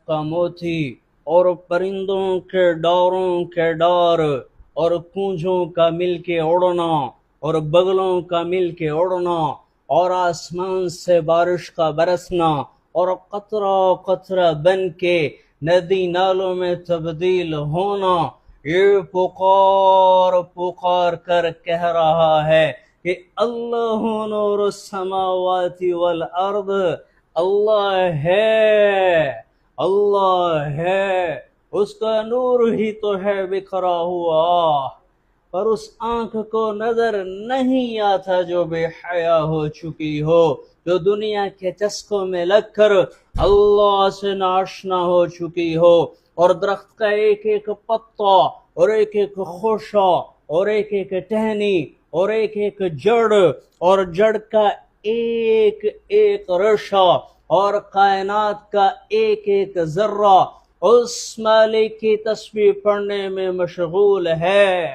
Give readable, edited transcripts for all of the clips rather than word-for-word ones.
کا موتی اور پرندوں کے ڈاروں کے ڈار اور کونجوں کا مل کے اڑنا اور بگلوں کا مل کے اڑنا اور آسمان سے بارش کا برسنا اور قطرہ قطرہ بن کے ندی نالوں میں تبدیل ہونا، یہ پکار پکار کر کہہ رہا ہے کہ اللہ نور السماوات والارض، اللہ ہے، اس کا نور ہی تو ہے بکھرا ہوا، پر اس آنکھ کو نظر نہیں آتا جو بے حیا ہو چکی ہو، جو دنیا کے چسکوں میں لگ کر اللہ سے ناشنا ہو چکی ہو، اور درخت کا ایک ایک پتا اور ایک ایک خوشہ اور ایک ایک ٹہنی اور ایک ایک جڑ اور جڑ کا ایک ایک ریشہ اور کائنات کا ایک ایک ذرہ اس مالک کی تسبیح پڑھنے میں مشغول ہے۔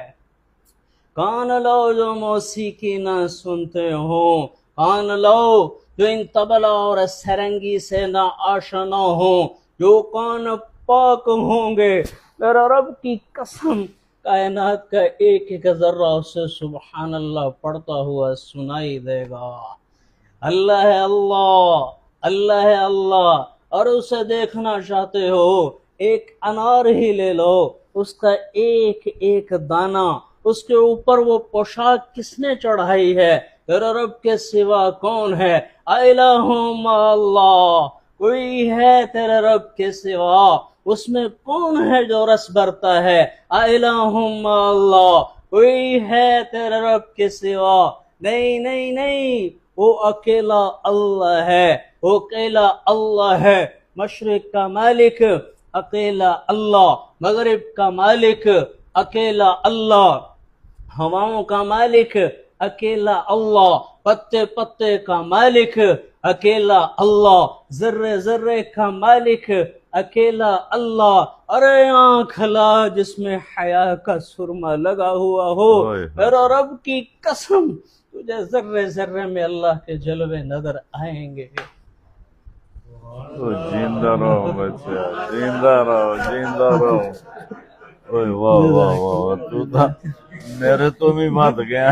کان لو جو موسیقی نہ سنتے ہوں، کان لو جو ان طبلہ اور سرنگی سے نہ آشنا ہوں، جو کان پاک ہوں گے، میرا رب کی قسم کائنات کا ایک ایک ذرہ اسے سبحان اللہ پڑھتا ہوا سنائی دے گا۔ اللہ ہے اللہ، اللہ ہے اللہ، اور اسے دیکھنا چاہتے ہو ایک انار ہی لے لو، اس کا ایک ایک دانہ، اس کے اوپر وہ پوشاک کس نے چڑھائی ہے؟ تیرے رب کے سوا کون ہے؟ الہ مع اللہ، کوئی ہے تیرے رب کے سوا؟ اس میں کون ہے جو رس بھرتا ہے؟ الہ مع اللہ، کوئی ہے تیرے رب کے سوا؟ نہیں نہیں نہیں، وہ اکیلا اللہ ہے، وہ اکیلا اللہ ہے، مشرق کا مالک اکیلا اللہ، مغرب کا مالک اکیلا اللہ، ہواؤں کا مالک اکیلا اللہ، پتے پتے کا مالک اکیلا اللہ، ذرے ذرے کا مالک اکیلا اللہ۔ ارے آنکھ لا جس میں حیا کا سرما لگا ہوا ہو، میرا رب کی قسم تجھے ذرے ذرے میں اللہ کے جلوے نظر آئیں گے۔ زندہ رہو بچہ، زندہ رہو، زندہ رہو۔ اوہ واہ واہ واہ، تو تھا میرے تو بھی مت گیا۔